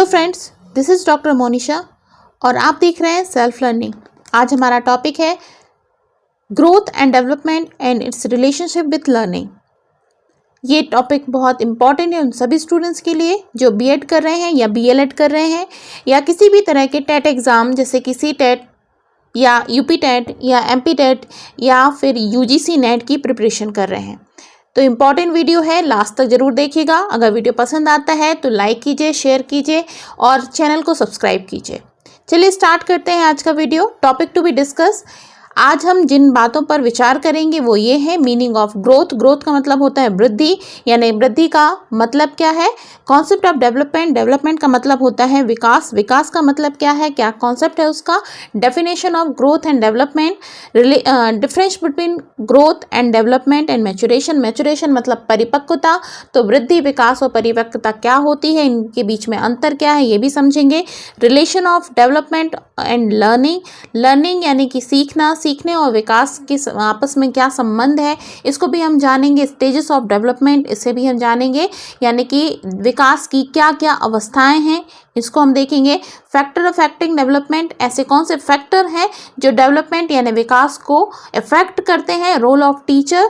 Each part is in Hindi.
Friends, this is doctor Monisha और आप देख रहे हैं सेल्फ लर्निंग। आज हमारा टॉपिक है growth and development and it's relationship with learning. ये टॉपिक बहुत इंपॉर्टेंट है उन सभी स्टूडेंट्स के लिए जो बीएड कर रहे हैं या बीएलएड कर रहे हैं या किसी भी तरह के टेट एग्ज़ाम जैसे कि सी टेट या यूपी टेट या एमपी टेट या फिर यूजीसी नेट की प्रिपरेशन कर रहे हैं। तो इम्पॉर्टेंट वीडियो है, लास्ट तक ज़रूर देखिएगा। अगर वीडियो पसंद आता है तो लाइक कीजिए, शेयर कीजिए और चैनल को सब्सक्राइब कीजिए। चलिए स्टार्ट करते हैं आज का video. Topic to be discuss. आज हम जिन बातों पर विचार करेंगे वो ये है मीनिंग ऑफ ग्रोथ। ग्रोथ का मतलब होता है वृद्धि, यानी वृद्धि का मतलब क्या है। कॉन्सेप्ट ऑफ डेवलपमेंट, डेवलपमेंट का मतलब होता है विकास, विकास का मतलब क्या है, क्या कॉन्सेप्ट है उसका। Definition of growth and development, difference between growth and development and maturation. Maturation मतलब परिपक्वता, तो वृद्धि, विकास और परिपक्वता क्या होती है, इनके बीच में अंतर क्या है ये भी समझेंगे। Relation of development and learning, learning यानी कि सीखना, सीखने और विकास के आपस में क्या संबंध है इसको भी हम जानेंगे। स्टेजेस ऑफ डेवलपमेंट, इसे भी हम जानेंगे, यानी कि विकास की क्या क्या अवस्थाएं हैं इसको हम देखेंगे। फैक्टर अफेक्टिंग डेवलपमेंट, ऐसे कौन से फैक्टर हैं जो डेवलपमेंट यानी विकास को अफेक्ट करते हैं। Role of teacher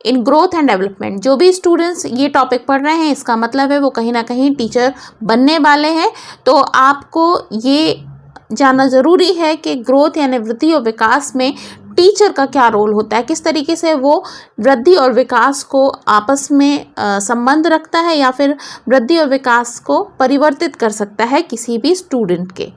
in growth and development, जो भी स्टूडेंट्स ये टॉपिक पढ़ रहे हैं इसका मतलब है वो कहीं ना कहीं टीचर बनने वाले हैं, तो आपको ये जानना ज़रूरी है कि ग्रोथ यानी वृद्धि और विकास में टीचर का क्या रोल होता है, किस तरीके से वो वृद्धि और विकास को आपस में संबंध रखता है या फिर वृद्धि और विकास को परिवर्तित कर सकता है किसी भी स्टूडेंट के।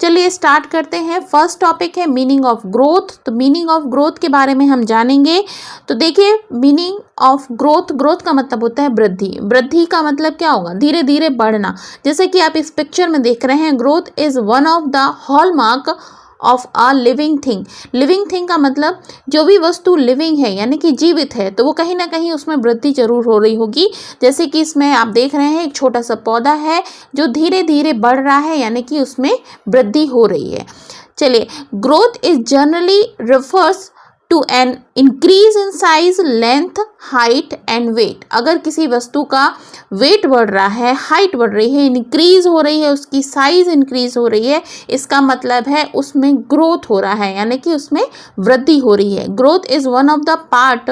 चलिए स्टार्ट करते हैं। फर्स्ट टॉपिक है मीनिंग ऑफ ग्रोथ। तो मीनिंग ऑफ ग्रोथ के बारे में हम जानेंगे। तो देखिए मीनिंग ऑफ ग्रोथ, ग्रोथ का मतलब होता है वृद्धि। वृद्धि का मतलब क्या होगा, धीरे धीरे बढ़ना। जैसे कि आप इस पिक्चर में देख रहे हैं, growth is one of the hallmark of a living thing. Living thing का मतलब जो भी वस्तु लिविंग है यानी कि जीवित है तो वो कहीं ना कहीं उसमें वृद्धि जरूर हो रही होगी। जैसे कि इसमें आप देख रहे हैं एक छोटा सा पौधा है जो धीरे धीरे बढ़ रहा है यानी कि उसमें वृद्धि हो रही है। चलिए, growth is generally refers to an increase in size, length, height and weight. अगर किसी वस्तु का वेट बढ़ रहा है, हाइट बढ़ रही है, इंक्रीज हो रही है, उसकी साइज इंक्रीज हो रही है, इसका मतलब है उसमें ग्रोथ हो रहा है यानी कि उसमें वृद्धि हो रही है। Growth is one of the part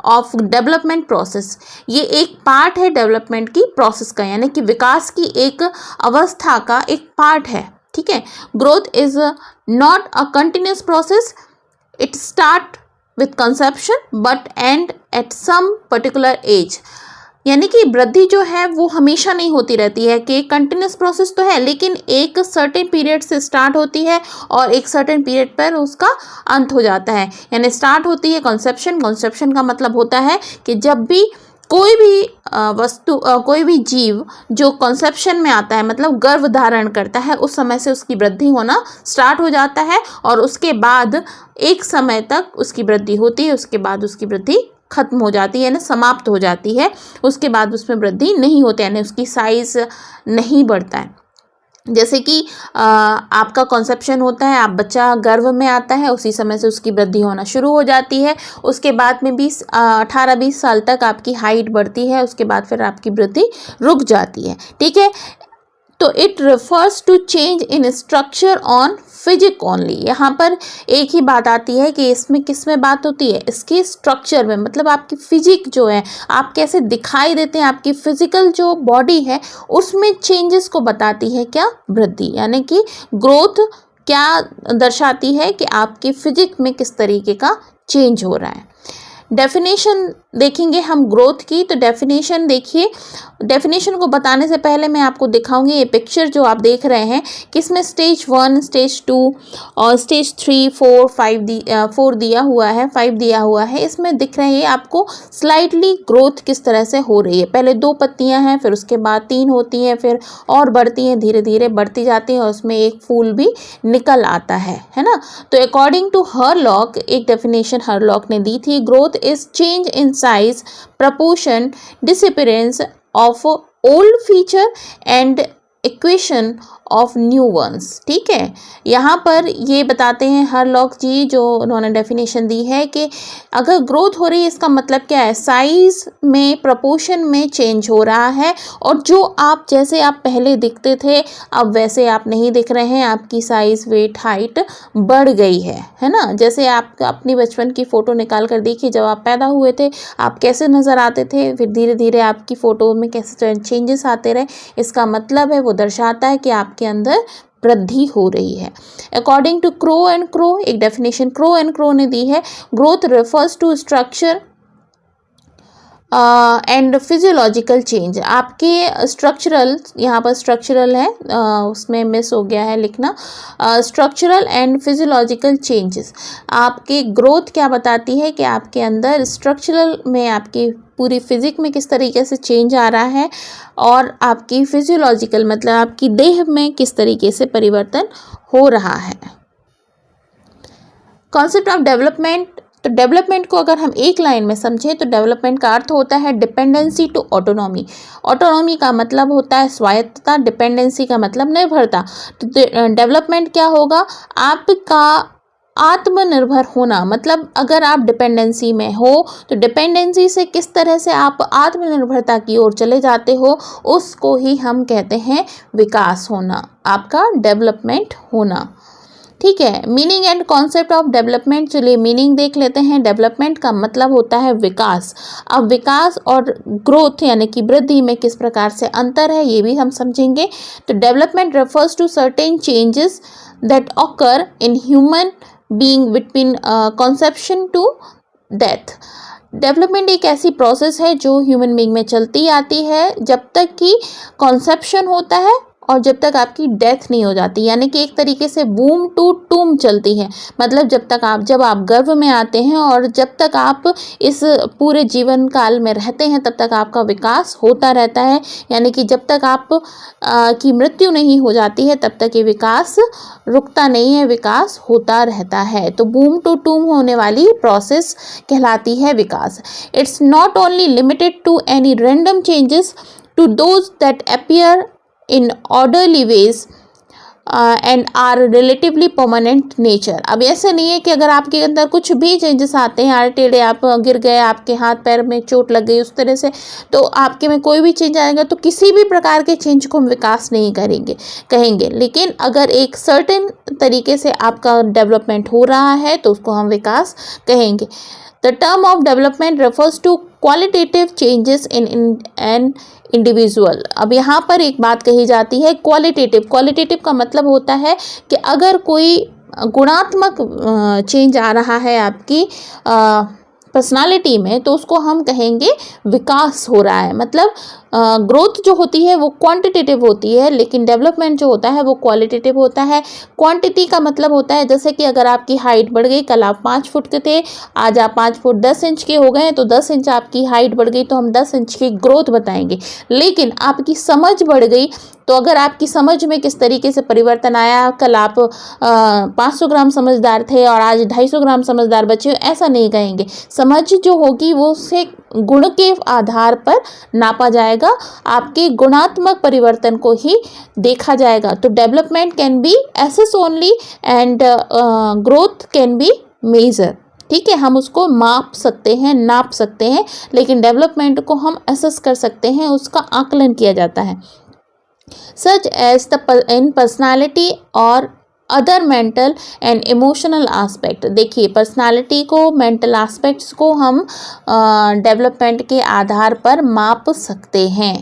of development process. ये एक पार्ट है डेवलपमेंट की प्रोसेस का, यानी कि विकास की एक अवस्था का एक पार्ट है। ठीक है, growth is not a continuous process, it start with conception but end at some particular age. यानी कि वृद्धि जो है वो हमेशा नहीं होती रहती है, कि कंटिन्यूस प्रोसेस तो है लेकिन एक सर्टेन पीरियड से स्टार्ट होती है और एक सर्टेन पीरियड पर उसका अंत हो जाता है। यानी स्टार्ट होती है कंसेप्शन, कंसेप्शन का मतलब होता है कि जब भी कोई भी वस्तु, कोई भी जीव जो कंसेप्शन में आता है मतलब गर्भ धारण करता है, उस समय से उसकी वृद्धि होना स्टार्ट हो जाता है और उसके बाद एक समय तक उसकी वृद्धि होती है, उसके बाद उसकी वृद्धि खत्म हो जाती है यानी समाप्त हो जाती है। उसके बाद उसमें वृद्धि नहीं होती यानी उसकी साइज नहीं बढ़ता है। जैसे कि आपका कॉन्सेप्शन होता है, आप बच्चा गर्भ में आता है उसी समय से उसकी वृद्धि होना शुरू हो जाती है। उसके बाद में 18-20 साल तक आपकी हाइट बढ़ती है, उसके बाद फिर आपकी वृद्धि रुक जाती है। ठीक है, तो it refers to change in structure on physique only. यहाँ पर एक ही बात आती है कि इसमें किस में बात होती है, इसके स्ट्रक्चर में, मतलब आपकी फिजिक जो है, आप कैसे दिखाई देते हैं, आपकी फिजिकल जो बॉडी है उसमें चेंजेस को बताती है क्या, वृद्धि। यानी कि ग्रोथ क्या दर्शाती है कि आपकी फिजिक में किस तरीके का चेंज हो रहा है। डेफिनेशन देखेंगे हम ग्रोथ की। तो डेफिनेशन देखिए, डेफिनेशन को बताने से पहले मैं आपको दिखाऊंगी ये पिक्चर जो आप देख रहे हैं कि इसमें स्टेज 1, स्टेज 2 और स्टेज 3, 4, 4 दिया हुआ है, 5 दिया हुआ है। इसमें दिख रहे हैं आपको स्लाइटली ग्रोथ किस तरह से हो रही है। पहले 2 पत्तियां हैं, फिर उसके बाद 3 होती हैं, फिर और बढ़ती हैं, धीरे धीरे बढ़ती जाती हैं और उसमें एक फूल भी निकल आता है ना। तो अकॉर्डिंग टू हरलॉक, एक डेफिनेशन हरलॉक ने दी थी, growth is change in size, proportion, disappearance of old feature and equation of new ones. ठीक है, यहाँ पर ये बताते हैं हरलॉक जी, जो उन्होंने डेफिनेशन दी है कि अगर ग्रोथ हो रही है इसका मतलब क्या है, साइज में प्रोपोर्शन में चेंज हो रहा है, और जो आप जैसे आप पहले दिखते थे अब वैसे आप नहीं दिख रहे हैं, आपकी साइज, वेट, हाइट बढ़ गई है ना। जैसे आप अपनी बचपन की फ़ोटो निकाल कर देखिए, जब आप पैदा हुए थे आप कैसे नज़र आते थे, फिर धीरे धीरे आपकी फ़ोटो में कैसे चेंजेस आते रहे, इसका मतलब है वो दर्शाता है कि आपके अंदर वृद्धि हो रही है। According to Crow and Crow, एक डेफिनेशन क्रो एंड क्रो ने दी है, growth refers to structure and physiological change. आपके स्ट्रक्चरल, यहाँ पर स्ट्रक्चरल है, उसमें मिस हो गया है लिखना, स्ट्रक्चरल एंड फिजियोलॉजिकल चेंजेस। आपकी ग्रोथ क्या बताती है कि आपके अंदर स्ट्रक्चरल में आपकी पूरी फिजिक में किस तरीके से चेंज आ रहा है, और आपकी फिजियोलॉजिकल मतलब आपकी देह में किस तरीके से परिवर्तन हो रहा है। कॉन्सेप्ट ऑफ डेवलपमेंट, तो डेवलपमेंट को अगर हम एक लाइन में समझें तो डेवलपमेंट का अर्थ होता है डिपेंडेंसी टू ऑटोनॉमी। ऑटोनॉमी का मतलब होता है स्वायत्तता, डिपेंडेंसी का मतलब निर्भरता। तो डेवलपमेंट क्या होगा, आपका आत्मनिर्भर होना। मतलब अगर आप डिपेंडेंसी में हो तो डिपेंडेंसी से किस तरह से आप आत्मनिर्भरता की ओर चले जाते हो, उसको ही हम कहते हैं विकास होना, आपका डेवलपमेंट होना। ठीक है, meaning and concept of development, चलिए मीनिंग देख लेते हैं। डेवलपमेंट का मतलब होता है विकास। अब विकास और ग्रोथ यानी कि वृद्धि में किस प्रकार से अंतर है ये भी हम समझेंगे। तो development refers to certain changes that occur in human being between conception to death. Development एक ऐसी प्रोसेस है जो ह्यूमन बीइंग में चलती आती है जब तक कि कॉन्सेप्शन होता है और जब तक आपकी डेथ नहीं हो जाती, यानी कि एक तरीके से बूम टू टूम चलती है। मतलब जब आप गर्भ में आते हैं और जब तक आप इस पूरे जीवन काल में रहते हैं तब तक आपका विकास होता रहता है, यानी कि जब तक आप की मृत्यु नहीं हो जाती है तब तक ये विकास रुकता नहीं है, विकास होता रहता है। तो बूम टू टूम होने वाली प्रोसेस कहलाती है विकास। It's not only limited to any random changes to those that appear in orderly ways and are relatively permanent nature। अब ऐसा नहीं है कि अगर आपके अंदर कुछ भी चेंजेस आते हैं, आड़े टेढ़े आप गिर गए, आपके हाथ पैर में चोट लग गई, उस तरह से तो आपके में कोई भी चेंज आएगा तो किसी भी प्रकार के चेंज को हम विकास नहीं कहेंगे। लेकिन अगर एक सर्टेन तरीके से आपका डेवलपमेंट हो रहा है तो उसको हम विकास कहेंगे। The term of development refers to qualitative changes in an individual। अब यहाँ पर एक बात कही जाती है क्वालिटेटिव का मतलब होता है कि अगर कोई गुणात्मक चेंज आ रहा है आपकी पर्सनालिटी में तो उसको हम कहेंगे विकास हो रहा है। मतलब ग्रोथ जो होती है वो क्वांटिटेटिव होती है, लेकिन डेवलपमेंट जो होता है वो क्वालिटेटिव होता है। क्वांटिटी का मतलब होता है जैसे कि अगर आपकी हाइट बढ़ गई, कल आप 5 फुट के थे, आज आप 5 फुट 10 इंच के हो गए, तो 10 इंच आपकी हाइट बढ़ गई तो हम 10 इंच की ग्रोथ बताएंगे। लेकिन आपकी समझ बढ़ गई तो अगर आपकी समझ में किस तरीके से परिवर्तन आया, कल आप 500 ग्राम समझदार थे और आज 250 ग्राम समझदार बचे, ऐसा नहीं कहेंगे। समझ जो होगी वो उससे गुण के आधार पर नापा जाएगा, आपके गुणात्मक परिवर्तन को ही देखा जाएगा। तो development can be assess only and growth can be measure. ठीक है, हम उसको माप सकते हैं, नाप सकते हैं, लेकिन डेवलपमेंट को हम असेस कर सकते हैं, उसका आकलन किया जाता है। सच एज इन पर्सनालिटी और other mental and emotional aspect. देखिए, पर्सनालिटी को, मेंटल आस्पेक्ट्स को हम डेवलपमेंट के आधार पर माप सकते हैं।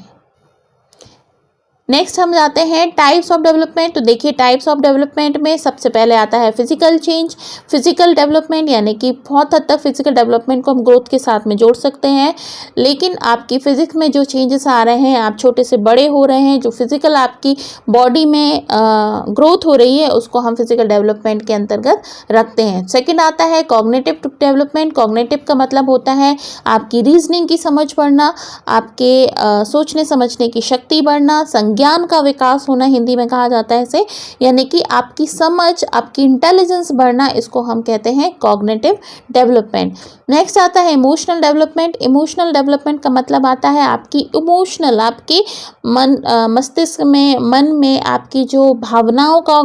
नेक्स्ट हम जाते हैं टाइप्स ऑफ डेवलपमेंट। तो देखिए, टाइप्स ऑफ डेवलपमेंट में सबसे पहले आता है फिजिकल चेंज, फिजिकल डेवलपमेंट, यानी कि बहुत हद तक फिजिकल डेवलपमेंट को हम ग्रोथ के साथ में जोड़ सकते हैं। लेकिन आपकी फिजिक्स में जो चेंजेस आ रहे हैं, आप छोटे से बड़े हो रहे हैं, जो फिजिकल आपकी बॉडी में ग्रोथ हो रही है, उसको हम फिजिकल डेवलपमेंट के अंतर्गत रखते हैं। सेकेंड आता है कॉग्निटिव डेवलपमेंट। कॉग्निटिव का मतलब होता है आपकी रीजनिंग की समझ बढ़ना, आपके सोचने समझने की शक्ति बढ़ना, ज्ञान का विकास होना हिंदी में कहा जाता है इसे, यानी कि आपकी समझ, आपकी इंटेलिजेंस बढ़ना, इसको हम कहते हैं कॉग्निटिव डेवलपमेंट। नेक्स्ट आता है इमोशनल डेवलपमेंट। इमोशनल डेवलपमेंट का मतलब आता है आपकी इमोशनल, आपके मस्तिष्क में, मन में आपकी जो भावनाओं का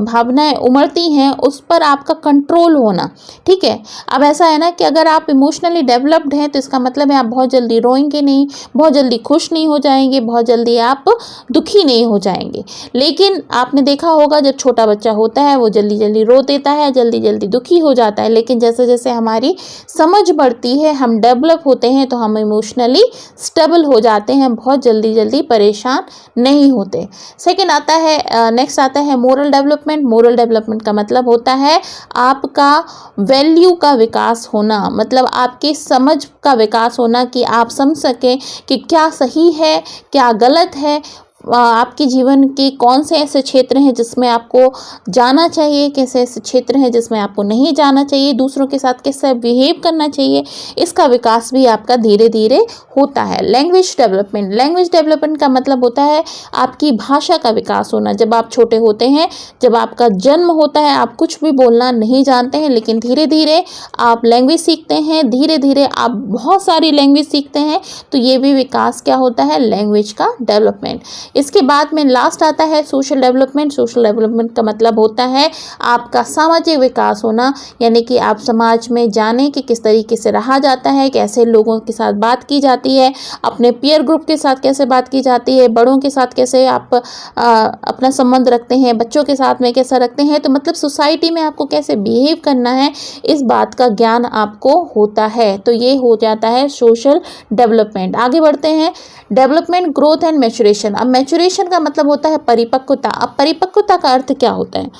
भावनाएं उमड़ती हैं उस पर आपका कंट्रोल होना। ठीक है, अब ऐसा है ना कि अगर आप इमोशनली डेवलप्ड हैं तो इसका मतलब है आप बहुत जल्दी रोएंगे नहीं, बहुत जल्दी खुश नहीं हो जाएंगे, बहुत जल्दी आप दुखी नहीं हो जाएंगे। लेकिन आपने देखा होगा जब छोटा बच्चा होता है वो जल्दी जल्दी रो देता है, जल्दी जल्दी दुखी हो जाता है, लेकिन जैसे जैसे हमारी समझ बढ़ती है, हम डेवलप होते हैं, तो हम इमोशनली स्टेबल हो जाते हैं, बहुत जल्दी जल्दी परेशान नहीं होते। सेकेंड आता है, नेक्स्ट आता है मोरल डेवलपमेंट। मोरल डेवलपमेंट का मतलब होता है आपका वैल्यू का विकास होना, मतलब आपके समझ का विकास होना कि आप समझ सकें कि क्या सही है, क्या गलत है, आपके जीवन के कौन से ऐसे क्षेत्र हैं जिसमें आपको जाना चाहिए, कैसे ऐसे क्षेत्र हैं जिसमें आपको नहीं जाना चाहिए, दूसरों के साथ कैसे बिहेव करना चाहिए, इसका विकास भी आपका धीरे धीरे होता है। Language development. लैंग्वेज डेवलपमेंट का मतलब होता है आपकी भाषा का विकास होना। जब आप छोटे होते हैं, जब आपका जन्म होता है, आप कुछ भी बोलना नहीं जानते हैं, लेकिन धीरे धीरे आप लैंग्वेज सीखते हैं, धीरे धीरे आप बहुत सारी लैंग्वेज सीखते हैं, तो ये भी विकास क्या होता है, लैंग्वेज का डेवलपमेंट। इसके बाद में लास्ट आता है सोशल डेवलपमेंट। सोशल डेवलपमेंट का मतलब होता है आपका सामाजिक विकास होना, यानी कि आप समाज में जानें कि किस तरीके से रहा जाता है, कैसे लोगों के साथ बात की जाती है, अपने पीयर ग्रुप के साथ कैसे बात की जाती है, बड़ों के साथ कैसे आप अपना संबंध रखते हैं, बच्चों के साथ में कैसा रखते हैं, तो मतलब सोसाइटी में आपको कैसे बिहेव करना है, इस बात का ज्ञान आपको होता है। तो ये हो जाता है सोशल डेवलपमेंट। आगे बढ़ते हैं, डेवलपमेंट, ग्रोथ एंड मैच्योरेशन। अब मैच्योरेशन का मतलब होता है परिपक्वता। अब परिपक्वता का अर्थ क्या होता है?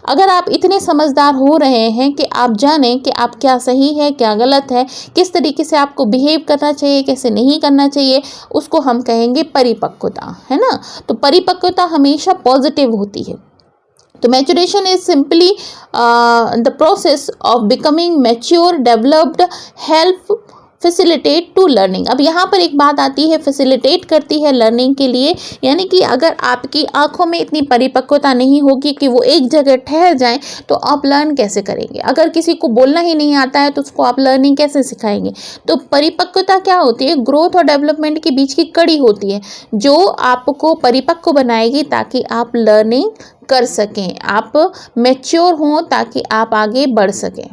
अगर आप इतने समझदार हो रहे हैं कि आप जानें कि आप क्या सही है, क्या गलत है, किस तरीके से आपको बिहेव करना चाहिए, कैसे नहीं करना चाहिए, उसको हम कहेंगे परिपक्वता, है ना। तो परिपक्वता हमेशा पॉजिटिव होती है। तो maturation is simply the process of becoming mature, developed, help facilitate to learning. अब यहाँ पर एक बात आती है, फैसिलिटेट करती है लर्निंग के लिए, यानी कि अगर आपकी आंखों में इतनी परिपक्वता नहीं होगी कि वो एक जगह ठहर जाएं, तो आप लर्न कैसे करेंगे? अगर किसी को बोलना ही नहीं आता है तो उसको आप लर्निंग कैसे सिखाएंगे? तो परिपक्वता क्या होती है? ग्रोथ और डेवलपमेंट के बीच की कड़ी होती है जो आपको परिपक्व बनाएगी ताकि आप लर्निंग कर सकें, आप मैच्योर हों ताकि आप आगे बढ़ सकें।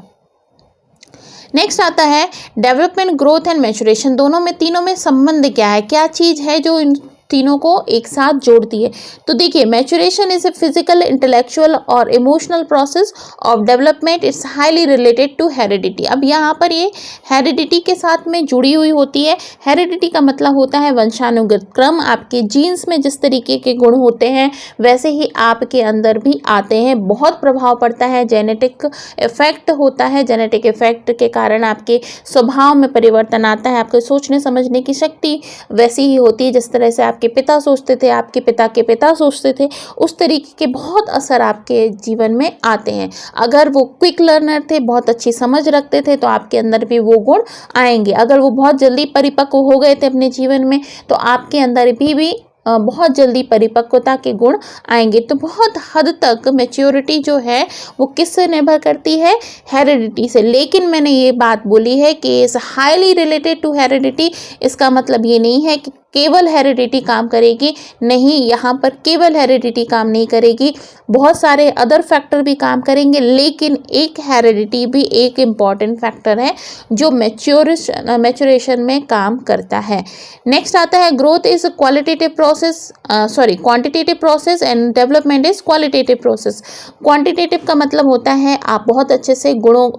नेक्स्ट आता है डेवलपमेंट, ग्रोथ एंड मैच्योरेशन। दोनों में, तीनों में संबंध क्या है, क्या चीज़ है जो इन तीनों को एक साथ जोड़ती है? तो देखिए, maturation is a physical, intellectual और emotional process of development. It's highly related to heredity. अब यहाँ पर ये हेरिडिटी के साथ में जुड़ी हुई होती है। हेरिडिटी का मतलब होता है वंशानुगत क्रम। आपके जीन्स में जिस तरीके के गुण होते हैं वैसे ही आपके अंदर भी आते हैं, बहुत प्रभाव पड़ता है, जेनेटिक इफेक्ट होता है। जेनेटिक इफेक्ट के कारण आपके स्वभाव में परिवर्तन आता है, आपके सोचने समझने की शक्ति वैसी ही होती है जिस तरह से आपके पिता सोचते थे, आपके पिता के पिता सोचते थे, उस तरीके के बहुत असर आपके जीवन में आते हैं। अगर वो क्विक लर्नर थे, बहुत अच्छी समझ रखते थे, तो आपके अंदर भी वो गुण आएंगे। अगर वो बहुत जल्दी परिपक्व हो गए थे अपने जीवन में, तो आपके अंदर भी बहुत जल्दी परिपक्वता के गुण आएंगे। तो बहुत हद तक मैच्योरिटी जो है वो किससे निर्भर करती है? हेरिडिटी से। लेकिन मैंने ये बात बोली है कि इस हाईली रिलेटेड टू हेरिडिटी, इसका मतलब ये नहीं है कि केवल हेरिडिटी काम करेगी, नहीं, यहाँ पर केवल हेरिडिटी काम नहीं करेगी, बहुत सारे अदर फैक्टर भी काम करेंगे, लेकिन एक हेरिडिटी भी एक इम्पॉर्टेंट फैक्टर है जो मैच्योरेशन में काम करता है। नेक्स्ट आता है growth is qualitative process, quantitative process and development is qualitative process. Quantitative का मतलब होता है आप बहुत अच्छे से गुणों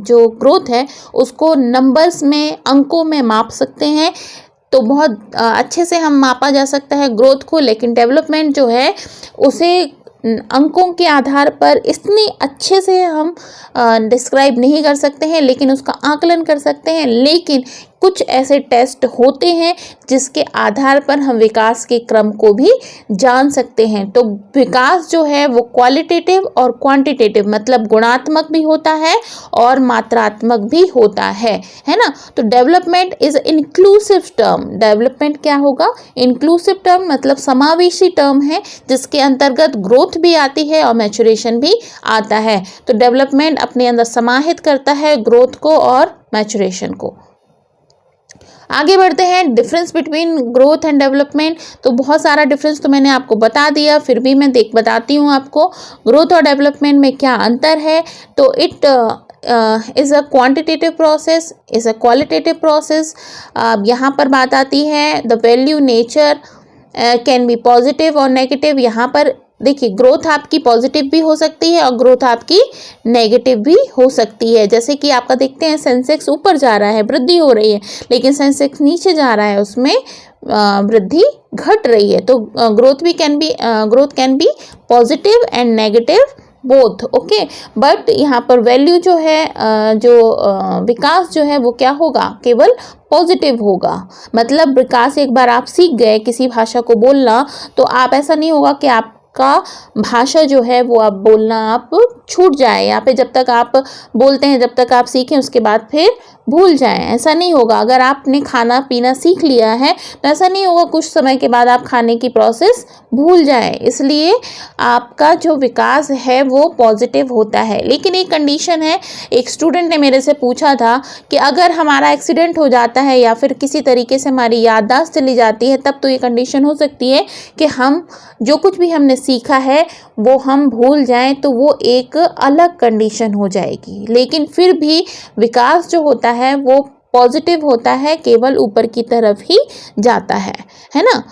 जो ग्रोथ है उसको नंबर्स में, अंकों में माप सकते हैं, तो बहुत अच्छे से हम मापा जा सकता है ग्रोथ को। लेकिन डेवलपमेंट जो है उसे अंकों के आधार पर इतनी अच्छे से हम डिस्क्राइब नहीं कर सकते हैं, लेकिन उसका आकलन कर सकते हैं। लेकिन कुछ ऐसे टेस्ट होते हैं जिसके आधार पर हम विकास के क्रम को भी जान सकते हैं। तो विकास जो है वो क्वालिटेटिव और क्वांटिटेटिव मतलब गुणात्मक भी होता है और मात्रात्मक भी होता है ना। तो development is inclusive term. Development क्या होगा? इंक्लूसिव टर्म मतलब समावेशी टर्म है जिसके अंतर्गत ग्रोथ भी आती है और मैचुरेशन भी आता है। तो डेवलपमेंट अपने अंदर समाहित करता है ग्रोथ को और मैचुरेशन को। आगे बढ़ते हैं, difference between growth and development. तो बहुत सारा डिफरेंस तो मैंने आपको बता दिया, फिर भी मैं बताती हूँ आपको ग्रोथ और डेवलपमेंट में क्या अंतर है। तो it is a quantitative process, is a qualitative process. यहाँ पर बात आती है the value nature can be positive और नेगेटिव। यहाँ पर देखिए ग्रोथ आपकी पॉजिटिव भी हो सकती है और ग्रोथ आपकी नेगेटिव भी हो सकती है। जैसे कि आपका देखते हैं सेंसेक्स ऊपर जा रहा है, वृद्धि हो रही है, लेकिन सेंसेक्स नीचे जा रहा है, उसमें वृद्धि घट रही है। तो growth can B positive and negative both, okay. But यहाँ पर वैल्यू जो है विकास जो है वो क्या होगा? केवल पॉजिटिव होगा। मतलब विकास एक बार आप सीख गए किसी भाषा को बोलना, तो आप ऐसा नहीं होगा कि आपका भाषा जो है वो आप बोलना आप छूट जाए, यहाँ पे जब तक आप बोलते हैं जब तक आप सीखें उसके बाद फिर भूल जाएं, ऐसा नहीं होगा। अगर आपने खाना पीना सीख लिया है तो ऐसा नहीं होगा कुछ समय के बाद आप खाने की प्रोसेस भूल जाएं। इसलिए आपका जो विकास है वो पॉजिटिव होता है। लेकिन एक कंडीशन है, एक स्टूडेंट ने मेरे से पूछा था कि अगर हमारा एक्सीडेंट हो जाता है या फिर किसी तरीके से हमारी याददाश्त चली जाती है, तब तो ये कंडीशन हो सकती है कि हम जो कुछ भी हमने सीखा है वो हम भूल जाएं, तो वो एक अलग कंडीशन हो जाएगी। लेकिन फिर भी विकास जो होता है वो पॉजिटिव होता है, केवल ऊपर की तरफ ही जाता है ना।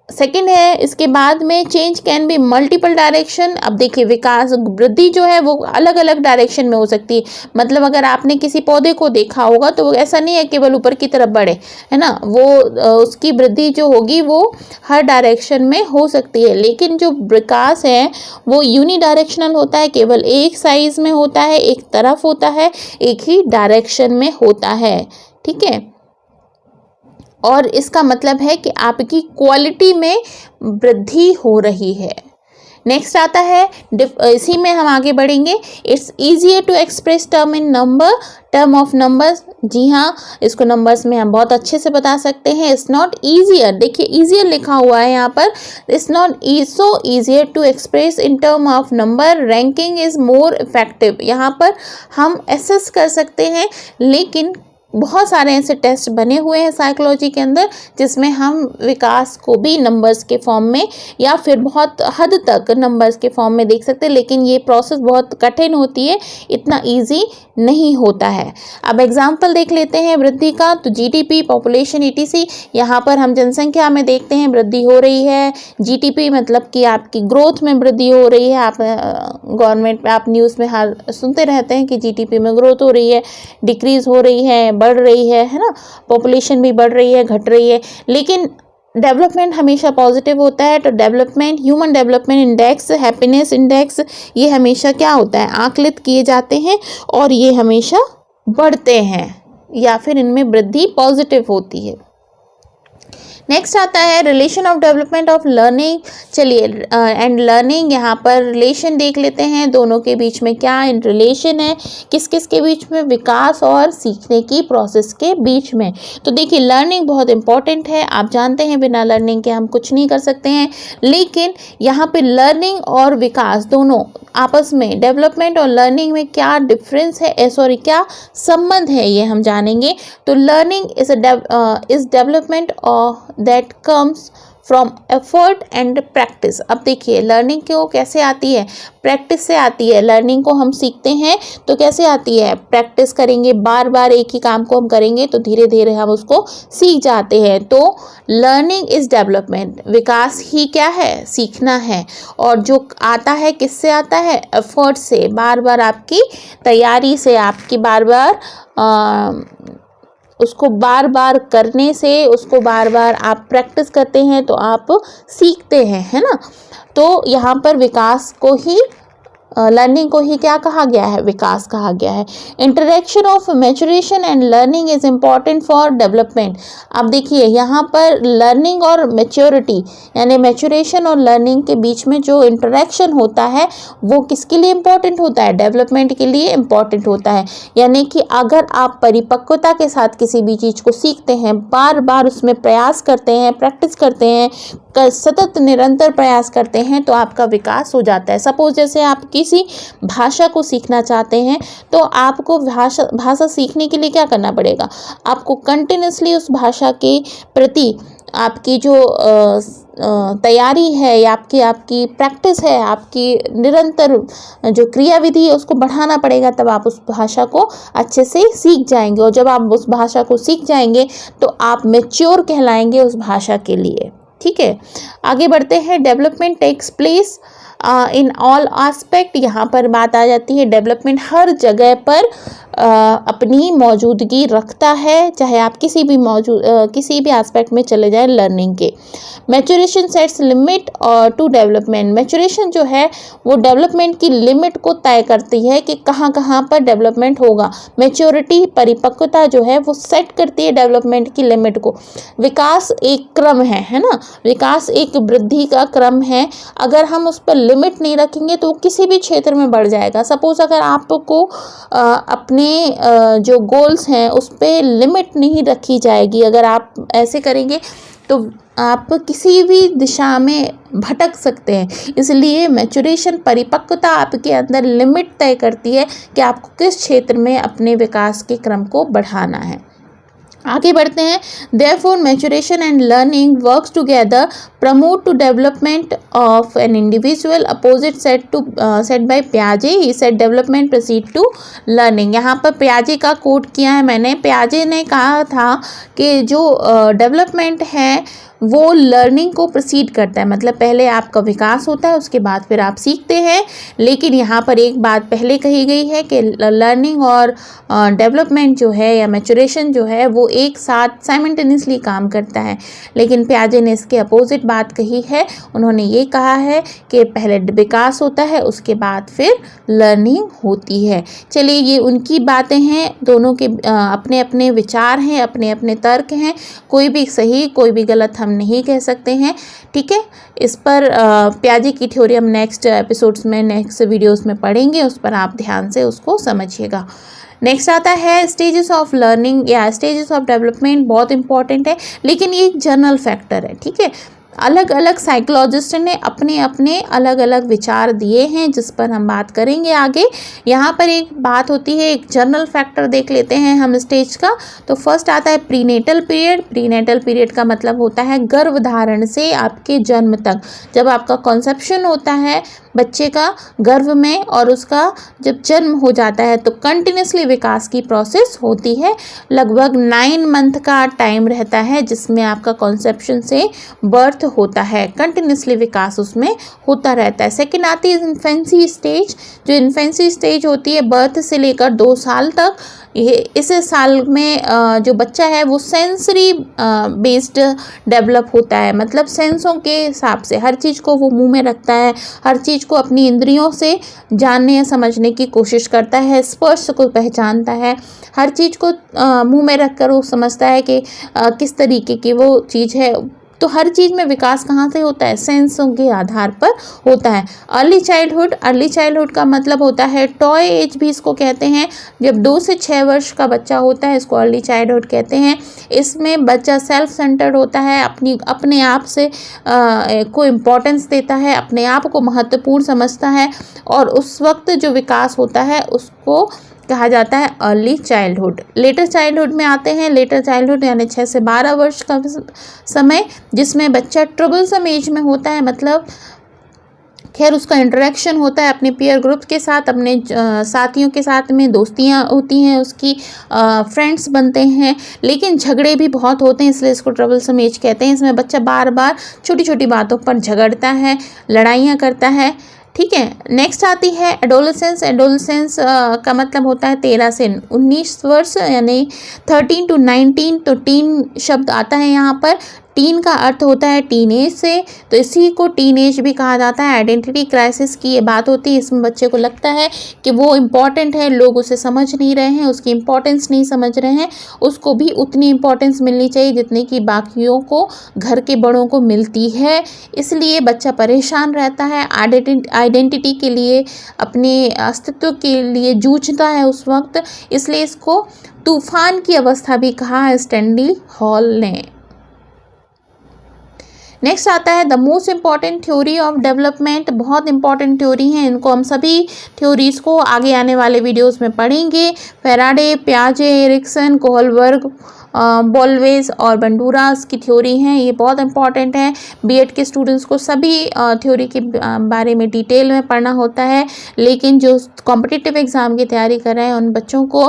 सेकेंड है, इसके बाद में change can be multiple direction. अब देखिए विकास वृद्धि जो है वो अलग अलग डायरेक्शन में हो सकती है। मतलब अगर आपने किसी पौधे को देखा होगा तो वो ऐसा नहीं है केवल ऊपर की तरफ बढ़े, है ना, वो उसकी वृद्धि जो होगी वो हर डायरेक्शन में हो सकती है। लेकिन जो विकास है वो यूनिडायरेक्शनल होता है, केवल एक साइज में होता है, एक तरफ होता है, एक ही डायरेक्शन में होता है, ठीक है। और इसका मतलब है कि आपकी क्वालिटी में वृद्धि हो रही है। नेक्स्ट आता है, इसी में हम आगे बढ़ेंगे। It's easier to express term of numbers. जी हाँ, इसको नंबर्स में हम बहुत अच्छे से बता सकते हैं। इट्स नॉट ईजियर, देखिए ईजियर लिखा हुआ है यहाँ पर। It's not so easier to express in term of number, ranking is more effective. यहाँ पर हम एसेस कर सकते हैं, लेकिन बहुत सारे ऐसे टेस्ट बने हुए हैं साइकोलॉजी के अंदर जिसमें हम विकास को भी नंबर्स के फॉर्म में या फिर बहुत हद तक नंबर्स के फॉर्म में देख सकते हैं। लेकिन ये प्रोसेस बहुत कठिन होती है, इतना इजी नहीं होता है। अब एग्जाम्पल देख लेते हैं वृद्धि का। तो जीडीपी, पॉपुलेशन, ईटीसी, यहाँ पर हम जनसंख्या में देखते हैं वृद्धि हो रही है। जीटीपी मतलब कि आपकी ग्रोथ में वृद्धि हो रही है। आप गवर्नमेंट में, आप न्यूज़ में हर सुनते रहते हैं कि जीडीपी में ग्रोथ हो रही है, डिक्रीज हो रही है, बढ़ रही है ना। पॉपुलेशन भी बढ़ रही है, घट रही है। लेकिन डेवलपमेंट हमेशा पॉजिटिव होता है। तो development, human development index, happiness index, ये हमेशा क्या होता है? आकलित किए जाते हैं और ये हमेशा बढ़ते हैं या फिर इनमें वृद्धि पॉजिटिव होती है। नेक्स्ट आता है relation of development of learning. चलिए एंड लर्निंग, यहाँ पर रिलेशन देख लेते हैं, दोनों के बीच में क्या इन रिलेशन है, किस किस के बीच में? विकास और सीखने की प्रोसेस के बीच में। तो देखिए लर्निंग बहुत इंपॉर्टेंट है, आप जानते हैं बिना लर्निंग के हम कुछ नहीं कर सकते हैं। लेकिन यहाँ पे लर्निंग और विकास दोनों आपस में, डेवलपमेंट और लर्निंग में क्या डिफरेंस है, क्या संबंध है, ये हम जानेंगे। तो learning is development that comes from effort and practice। अब देखिए लर्निंग क्यों कैसे आती है? प्रैक्टिस से आती है। लर्निंग को हम सीखते हैं तो कैसे आती है? प्रैक्टिस करेंगे, बार बार एक ही काम को हम करेंगे तो धीरे धीरे हम उसको सीख जाते हैं। तो लर्निंग इज डेवलपमेंट, विकास ही क्या है? सीखना है। और जो आता है किससे आता है? एफर्ट से, बार बार आपकी तैयारी से, आपकी बार बार उसको बार बार करने से, उसको बार बार आप प्रैक्टिस करते हैं तो आप सीखते हैं, है ना। तो यहाँ पर विकास को ही लर्निंग को ही क्या कहा गया है, विकास कहा गया है। Interaction of maturation and learning is important for development. अब देखिए यहाँ पर लर्निंग और मैच्योरिटी यानी मैच्योरेशन और लर्निंग के बीच में जो इंटरेक्शन होता है वो किसके लिए इम्पॉर्टेंट होता है, डेवलपमेंट के लिए इम्पॉर्टेंट होता है। यानी कि अगर आप परिपक्वता के साथ किसी भी चीज़ को सीखते हैं, बार बार उसमें प्रयास करते हैं, प्रैक्टिस करते हैं, सतत निरंतर प्रयास करते हैं, तो आपका विकास हो जाता है। सपोज जैसे आप किसी भाषा को सीखना चाहते हैं तो आपको भाषा सीखने के लिए क्या करना पड़ेगा, आपको कंटिन्यूसली उस भाषा के प्रति आपकी जो तैयारी है या आपकी प्रैक्टिस है, आपकी निरंतर जो क्रियाविधि है उसको बढ़ाना पड़ेगा, तब आप उस भाषा को अच्छे से सीख जाएंगे। और जब आप उस भाषा को सीख जाएंगे तो आप मैच्योर कहलाएंगे उस भाषा के लिए। ठीक है, आगे बढ़ते हैं। Development takes place in all aspect. यहाँ पर बात आ जाती है डेवलपमेंट हर जगह पर अपनी मौजूदगी रखता है, चाहे आप किसी भी एस्पेक्ट में चले जाएं लर्निंग के। मैच्योरेशन सेट्स लिमिट और टू डेवलपमेंट। मैच्योरेशन जो है वो डेवलपमेंट की लिमिट को तय करती है कि कहाँ कहाँ पर डेवलपमेंट होगा। मैच्योरिटी परिपक्वता जो है वो सेट करती है डेवलपमेंट की लिमिट को। विकास एक क्रम है ना, विकास एक वृद्धि का क्रम है। अगर हम उस पर लिमिट नहीं रखेंगे तो किसी भी क्षेत्र में बढ़ जाएगा। सपोज अगर आपको अपने जो गोल्स हैं उस पर लिमिट नहीं रखी जाएगी, अगर आप ऐसे करेंगे तो आप किसी भी दिशा में भटक सकते हैं। इसलिए मैच्योरेशन परिपक्वता आपके अंदर लिमिट तय करती है कि आपको किस क्षेत्र में अपने विकास के क्रम को बढ़ाना है। आगे बढ़ते हैं। Therefore, maturation and learning works together, promote to development of an individual. Opposite said by Piaget. He said development proceed to learning. यहाँ पर पियाजे का कोट किया है मैंने। पियाजे ने कहा था कि जो डेवलपमेंट है वो लर्निंग को प्रोसीड करता है, मतलब पहले आपका विकास होता है उसके बाद फिर आप सीखते हैं। लेकिन यहाँ पर एक बात पहले कही गई है कि लर्निंग और डेवलपमेंट जो है या मैच्योरेशन जो है वो एक साथ साइमल्टेनियसली काम करता है। लेकिन पियाजे ने इसके अपोजिट बात कही है। उन्होंने ये कहा है कि पहले विकास होता है उसके बाद फिर लर्निंग होती है। चलिए, ये उनकी बातें हैं, दोनों के अपने अपने विचार हैं, अपने अपने तर्क हैं, कोई भी सही कोई भी गलत हम नहीं कह सकते हैं। ठीक है, इस पर पियाजे की थ्योरी हम नेक्स्ट एपिसोड्स में, नेक्स्ट वीडियोस में पढ़ेंगे, उस पर आप ध्यान से उसको समझिएगा। नेक्स्ट आता है स्टेजेस ऑफ लर्निंग या स्टेजेस ऑफ डेवलपमेंट। बहुत इंपॉर्टेंट है, लेकिन ये एक जनरल फैक्टर है। ठीक है, अलग अलग साइकोलॉजिस्ट ने अपने अपने अलग अलग विचार दिए हैं जिस पर हम बात करेंगे आगे। यहाँ पर एक बात होती है, एक जनरल फैक्टर देख लेते हैं हम स्टेज का। तो फर्स्ट आता है प्रीनेटल पीरियड। प्रीनेटल पीरियड का मतलब होता है गर्भधारण से आपके जन्म तक, जब आपका कॉन्सेप्शन होता है बच्चे का गर्भ में और उसका जब जन्म हो जाता है तो कंटिन्यूसली विकास की प्रोसेस होती है। लगभग 9 मंथ का टाइम रहता है जिसमें आपका कॉन्सेप्शन से बर्थ होता है, कंटिन्यूसली विकास उसमें होता रहता है। सेकेंड आती है इन्फेंसी स्टेज। जो इन्फेंसी स्टेज होती है बर्थ से लेकर 2 साल तक। ये इस साल में जो बच्चा है वो सेंसरी बेस्ड डेवलप होता है, मतलब सेंसों के हिसाब से हर चीज़ को वो मुंह में रखता है, हर चीज़ को अपनी इंद्रियों से जानने या समझने की कोशिश करता है, स्पर्श को पहचानता है, हर चीज़ को मुंह में रखकर वो समझता है कि किस तरीके की वो चीज़ है। तो हर चीज़ में विकास कहाँ से होता है, सेंसों के आधार पर होता है। अर्ली चाइल्डहुड का मतलब होता है टॉय एज भी इसको कहते हैं। जब 2 से 6 वर्ष का बच्चा होता है इसको अर्ली चाइल्डहुड कहते हैं। इसमें बच्चा सेल्फ सेंटर्ड होता है, अपने आप से को इम्पोर्टेंस देता है, अपने आप को महत्वपूर्ण समझता है, और उस वक्त जो विकास होता है उसको कहा जाता है अर्ली चाइल्डहुड। लेटर चाइल्डहुड में आते हैं। लेटर चाइल्डहुड यानी 6 से 12 वर्ष का समय, जिसमें बच्चा ट्रबलसम एज में होता है, मतलब खैर उसका इंटरेक्शन होता है अपने पीयर ग्रुप के साथ, अपने साथियों के साथ में दोस्तियां होती हैं, उसकी फ्रेंड्स बनते हैं, लेकिन झगड़े भी बहुत होते हैं, इसलिए इसको ट्रबलसम एज कहते हैं। इसमें बच्चा बार बार छोटी छोटी बातों पर झगड़ता है, लड़ाइयाँ करता है। ठीक है, नेक्स्ट आती है एडोलेसेंस। एडोलेसेंस का मतलब होता है 13 से 19 वर्ष, यानी 13 to 19। तो टीन शब्द आता है यहाँ पर। टीन का अर्थ होता है टीनेज से, तो इसी को टीनेज भी कहा जाता है। आइडेंटिटी क्राइसिस की ये बात होती है, इसमें बच्चे को लगता है कि वो इम्पॉर्टेंट है, लोग उसे समझ नहीं रहे हैं, उसकी इम्पोर्टेंस नहीं समझ रहे हैं, उसको भी उतनी इम्पोर्टेंस मिलनी चाहिए जितनी कि बाकियों को, घर के बड़ों को मिलती है। इसलिए बच्चा परेशान रहता है, आइडेंटिटी के लिए, अपने अस्तित्व के लिए जूझता है उस वक्त, इसलिए इसको तूफान की अवस्था भी कहा है स्टैंडी हॉल ने। नेक्स्ट आता है the most important theory of development. बहुत इंपॉर्टेंट थ्योरी हैं, इनको हम सभी थ्योरीज़ को आगे आने वाले वीडियोस में पढ़ेंगे। फैराडे, पियाजे, एरिक्सन, कोहलबर्ग, बॉलवेज और बंडूरास की थ्योरी हैं, ये बहुत इंपॉर्टेंट है। बीएड के स्टूडेंट्स को सभी थ्योरी के बारे में डिटेल में पढ़ना होता है, लेकिन जो कॉम्पिटिटिव एग्ज़ाम की तैयारी कर रहे हैं उन बच्चों को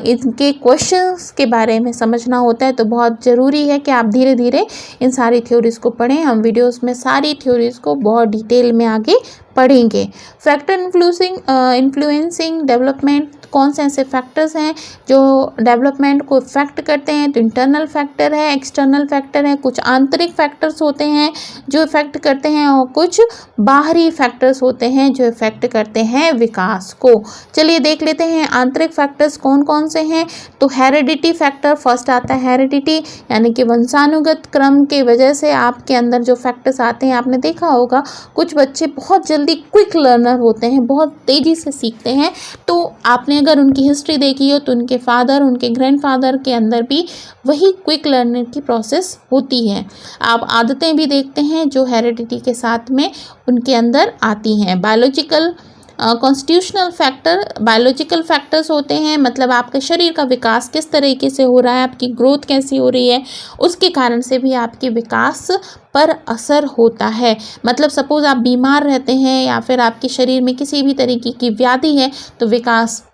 इनके क्वेश्चंस के बारे में समझना होता है। तो बहुत ज़रूरी है कि आप धीरे धीरे इन सारी थ्योरीज़ को पढ़ें। हम वीडियोस में सारी थ्योरीज़ को बहुत डिटेल में आगे पढ़ेंगे। फैक्टर इन्फ्लुएंसिंग डेवलपमेंट, कौन से ऐसे फैक्टर्स हैं जो डेवलपमेंट को इफेक्ट करते हैं? तो इंटरनल फैक्टर है, एक्सटर्नल फैक्टर है, कुछ आंतरिक फैक्टर्स होते हैं जो इफेक्ट करते हैं और कुछ बाहरी फैक्टर्स होते हैं जो इफेक्ट करते हैं विकास को। चलिए देख लेते हैं आंतरिक फैक्टर्स कौन कौन से हैं। तो हेरिडिटी फैक्टर फर्स्ट आता है। हेरिडिटी यानी कि वंशानुगत क्रम के वजह से आपके अंदर जो फैक्टर्स आते हैं, आपने देखा होगा कुछ बच्चे बहुत जल्दी क्विक लर्नर होते हैं, बहुत तेज़ी से सीखते हैं। तो आपने अगर उनकी हिस्ट्री देखी हो तो उनके फादर, उनके ग्रैंडफादर के अंदर भी वही क्विक लर्निंग की प्रोसेस होती है। आप आदतें भी देखते हैं जो हेरिडिटी के साथ में उनके अंदर आती हैं। Biological constitutional factor, biological factors होते हैं, मतलब आपके शरीर का विकास किस तरीके से हो रहा है, आपकी ग्रोथ कैसी हो रही है, उसके कारण से भी आपके विकास पर असर होता है। मतलब सपोज़ आप बीमार रहते हैं या फिर आपके शरीर में किसी भी तरीके की व्याधि है, तो विकास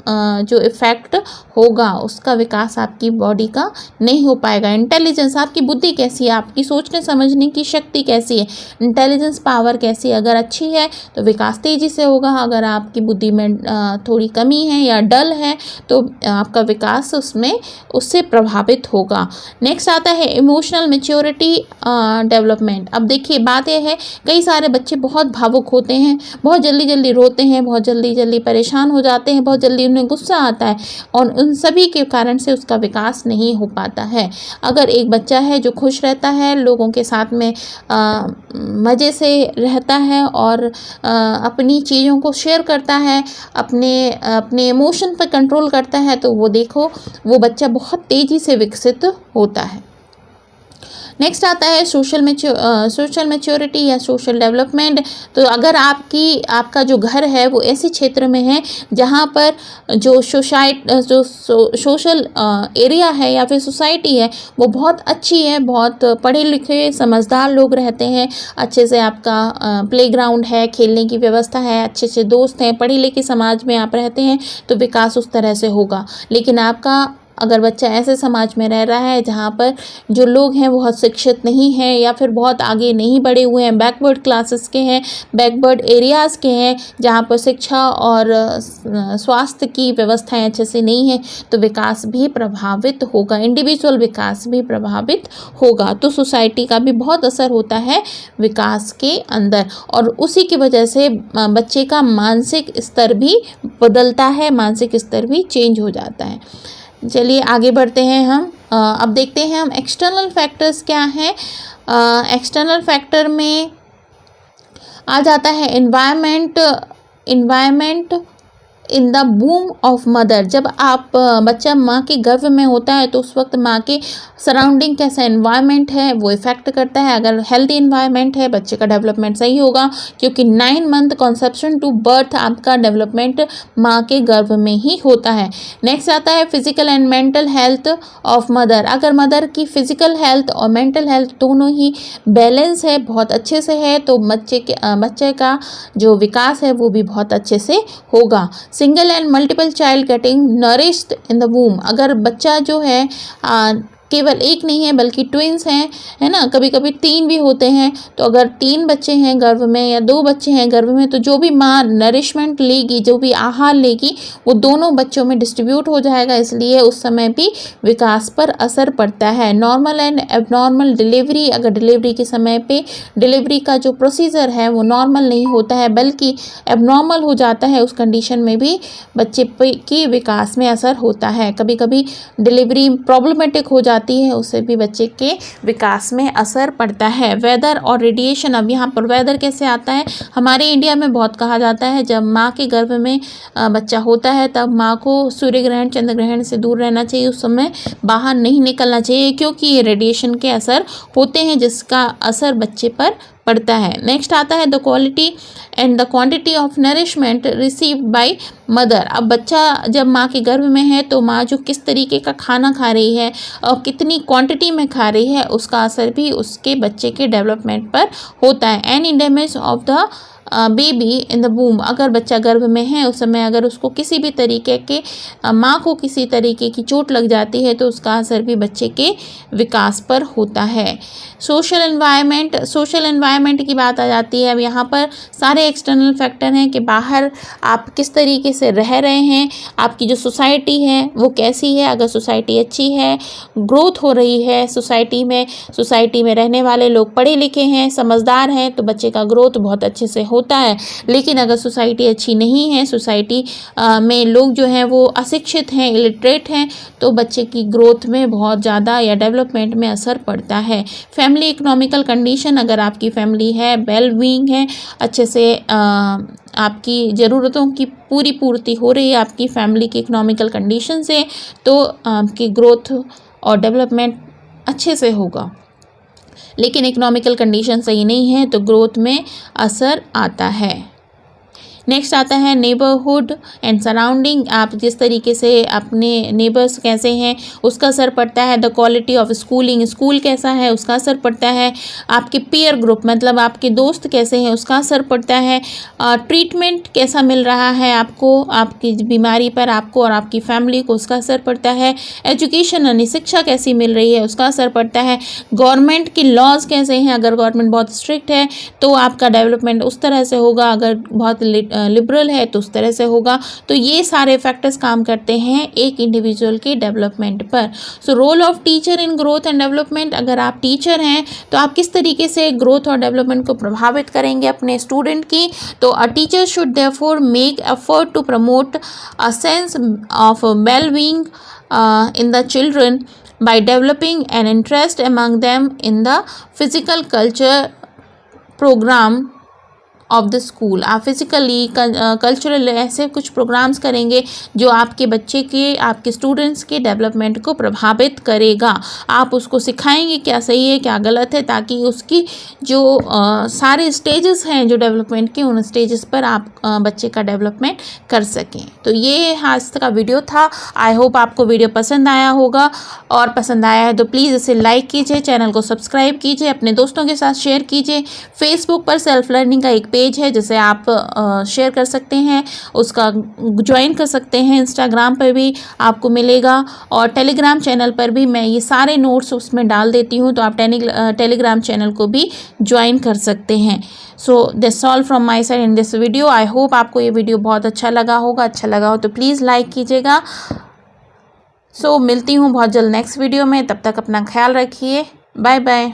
जो इफ़ेक्ट होगा उसका विकास आपकी बॉडी का नहीं हो पाएगा। इंटेलिजेंस, आपकी बुद्धि कैसी है, आपकी सोचने समझने की शक्ति कैसी है, इंटेलिजेंस पावर कैसी है, अगर अच्छी है तो विकास तेज़ी से होगा। अगर आपकी बुद्धि में थोड़ी कमी है या डल है तो आपका विकास उससे प्रभावित होगा। नेक्स्ट आता है इमोशनल मैच्योरिटी डेवलपमेंट। अब देखिए बात यह है, कई सारे बच्चे बहुत भावुक होते हैं, बहुत जल्दी जल्दी रोते हैं, बहुत जल्दी जल्दी परेशान हो जाते हैं, बहुत जल्दी उन्हें गुस्सा आता है और उन सभी के कारण से उसका विकास नहीं हो पाता है। अगर एक बच्चा है जो खुश रहता है, लोगों के साथ में मज़े से रहता है और अपनी चीज़ों को शेयर करता है, अपने इमोशन पर कंट्रोल करता है, तो वो देखो वो बच्चा बहुत तेज़ी से विकसित होता है। नेक्स्ट आता है सोशल मैच्योरिटी या सोशल डेवलपमेंट। तो अगर आपका जो घर है वो ऐसे क्षेत्र में है जहाँ पर जो सोशल एरिया है या फिर सोसाइटी है वो बहुत अच्छी है, बहुत पढ़े लिखे समझदार लोग रहते हैं, अच्छे से आपका प्लेग्राउंड है, खेलने की व्यवस्था है, अच्छे से दोस्त हैं, पढ़े लिखे समाज में आप रहते हैं, तो विकास उस तरह से होगा। लेकिन आपका अगर बच्चा ऐसे समाज में रह रहा है जहाँ पर जो लोग हैं बहुत शिक्षित नहीं हैं या फिर बहुत आगे नहीं बढ़े हुए हैं, बैकवर्ड क्लासेस के हैं, बैकवर्ड एरियाज़ के हैं, जहाँ पर शिक्षा और स्वास्थ्य की व्यवस्थाएं अच्छे से नहीं हैं, तो विकास भी प्रभावित होगा, इंडिविजुअल विकास भी प्रभावित होगा। तो सोसाइटी का भी बहुत असर होता है विकास के अंदर और उसी की वजह से बच्चे का मानसिक स्तर भी बदलता है, मानसिक स्तर भी चेंज हो जाता है। चलिए आगे बढ़ते हैं हम। अब देखते हैं हम एक्सटर्नल फैक्टर्स क्या हैं। एक्सटर्नल फैक्टर में आ जाता है environment in the boom of mother. जब आप बच्चा माँ के गर्भ में होता है तो उस वक्त माँ के सराउंडिंग कैसा एनवायरनमेंट है वो इफ़ेक्ट करता है। अगर हेल्दी एनवायरनमेंट है बच्चे का डेवलपमेंट सही होगा, क्योंकि 9 मंथ कॉन्सेप्शन टू बर्थ आपका डेवलपमेंट माँ के गर्भ में ही होता है। नेक्स्ट आता है physical and mental health of mother. अगर मदर की फिजिकल हेल्थ और मेंटल हेल्थ दोनों ही बैलेंस है, बहुत अच्छे से है, तो बच्चे का जो विकास है वो भी बहुत अच्छे से होगा। Single and multiple child getting nourished in the वूम। अगर बच्चा जो है केवल एक नहीं है बल्कि ट्विंस हैं, है ना, कभी कभी 3 भी होते हैं। तो अगर 3 बच्चे हैं गर्भ में या 2 बच्चे हैं गर्भ में, तो जो भी माँ नरिशमेंट लेगी, जो भी आहार लेगी, वो दोनों बच्चों में डिस्ट्रीब्यूट हो जाएगा, इसलिए उस समय भी विकास पर असर पड़ता है। नॉर्मल एंड एबनॉर्मल डिलीवरी, अगर डिलीवरी के समय पे डिलीवरी का जो प्रोसीजर है वो नॉर्मल नहीं होता है बल्कि एबनॉर्मल हो जाता है, उस कंडीशन में भी बच्चे के विकास में असर होता है। कभी कभी डिलीवरी प्रॉब्लमेटिक हो जाती है, उससे भी बच्चे के विकास में असर पड़ता है। वेदर और रेडिएशन, अब यहाँ पर वेदर कैसे आता है, हमारे इंडिया में बहुत कहा जाता है जब माँ के गर्भ में बच्चा होता है तब माँ को सूर्य ग्रहण चंद्र ग्रहण से दूर रहना चाहिए, उस समय बाहर नहीं निकलना चाहिए, क्योंकि ये रेडिएशन के असर होते हैं जिसका असर बच्चे पर पड़ता है। नेक्स्ट आता है the quality and the quantity of nourishment received by mother. अब बच्चा जब माँ के गर्भ में है तो माँ जो किस तरीके का खाना खा रही है और कितनी क्वांटिटी में खा रही है, उसका असर भी उसके बच्चे के डेवलपमेंट पर होता है। Any damage of the baby in the boom, अगर बच्चा गर्भ में है उस समय अगर उसको किसी भी तरीके के माँ को किसी तरीके की चोट लग जाती है तो उसका असर भी बच्चे के विकास पर होता है। सोशल एनवायरनमेंट की बात आ जाती है। अब यहाँ पर सारे एक्सटर्नल फैक्टर हैं कि बाहर आप किस तरीके से रह रहे हैं, आपकी जो सोसाइटी है वो कैसी है। अगर सोसाइटी अच्छी है, ग्रोथ हो रही है सोसाइटी में रहने वाले लोग पढ़े लिखे हैं, समझदार हैं, तो बच्चे का ग्रोथ बहुत अच्छे से होता है। लेकिन अगर सोसाइटी अच्छी नहीं है, सोसाइटी में लोग जो हैं वो अशिक्षित हैं, इलिटरेट हैं, तो बच्चे की ग्रोथ में बहुत ज़्यादा या डेवलपमेंट में असर पड़ता है। फैमिली इकोनॉमिकल कंडीशन, अगर आपकी फैमिली है वेल बीइंग है, अच्छे से आपकी ज़रूरतों की पूरी पूर्ति हो रही है आपकी फैमिली की इकोनॉमिकल कंडीशन से, तो आपकी ग्रोथ और डेवलपमेंट अच्छे से होगा। लेकिन इकोनॉमिकल कंडीशन सही नहीं है तो ग्रोथ में असर आता है। नेक्स्ट आता है नेबरहुड एंड सराउंडिंग, आप जिस तरीके से अपने नेबर्स कैसे हैं उसका असर पड़ता है। The quality of schooling, school कैसा है उसका असर पड़ता है। आपके पीयर ग्रुप मतलब आपके दोस्त कैसे हैं उसका असर पड़ता है। ट्रीटमेंट कैसा मिल रहा है आपको, आपकी बीमारी पर आपको और आपकी फैमिली को, उसका असर पड़ता है। एजुकेशन यानी शिक्षा कैसी मिल रही है उसका असर पड़ता है। गवर्नमेंट की लॉज कैसे हैं, अगर गवर्नमेंट बहुत स्ट्रिक्ट है तो आपका डेवलपमेंट उस तरह से होगा, अगर बहुत लिबरल है तो उस तरह से होगा। तो ये सारे फैक्टर्स काम करते हैं एक इंडिविजुअल के डेवलपमेंट पर। So role of teacher in growth and development, अगर आप टीचर हैं तो आप किस तरीके से ग्रोथ और डेवलपमेंट को प्रभावित करेंगे अपने स्टूडेंट की। तो a teacher should therefore make effort to promote a sense of well being in the children by developing an interest among them in the physical culture program of the school. आप फिज़िकली कल्चरल ऐसे कुछ प्रोग्राम्स करेंगे जो आपके बच्चे के, आपके स्टूडेंट्स के डेवलपमेंट को प्रभावित करेगा। आप उसको सिखाएंगे क्या सही है क्या गलत है, ताकि उसकी जो सारे स्टेजेस हैं जो डेवलपमेंट के, उन स्टेजेस पर आप बच्चे का डेवलपमेंट कर सकें। तो ये आज का वीडियो था। आई होप आपको वीडियो पसंद आया होगा, और पसंद आया है तो प्लीज़ इसे लाइक कीजिए, चैनल को सब्सक्राइब कीजिए, अपने दोस्तों के साथ शेयर कीजिए। फेसबुक पर सेल्फ लर्निंग का एक पेज है जिसे आप शेयर कर सकते हैं, उसका ज्वाइन कर सकते हैं। इंस्टाग्राम पर भी आपको मिलेगा, और टेलीग्राम चैनल पर भी मैं ये सारे नोट्स उसमें डाल देती हूँ, तो आप टेलीग्राम चैनल को भी ज्वाइन कर सकते हैं। So that's all from my side in this video. I hope आपको ये वीडियो बहुत अच्छा लगा होगा। अच्छा लगा हो तो प्लीज़ लाइक कीजिएगा। सो मिलती हूँ बहुत जल्द नेक्स्ट वीडियो में, तब तक अपना ख्याल रखिए। Bye bye.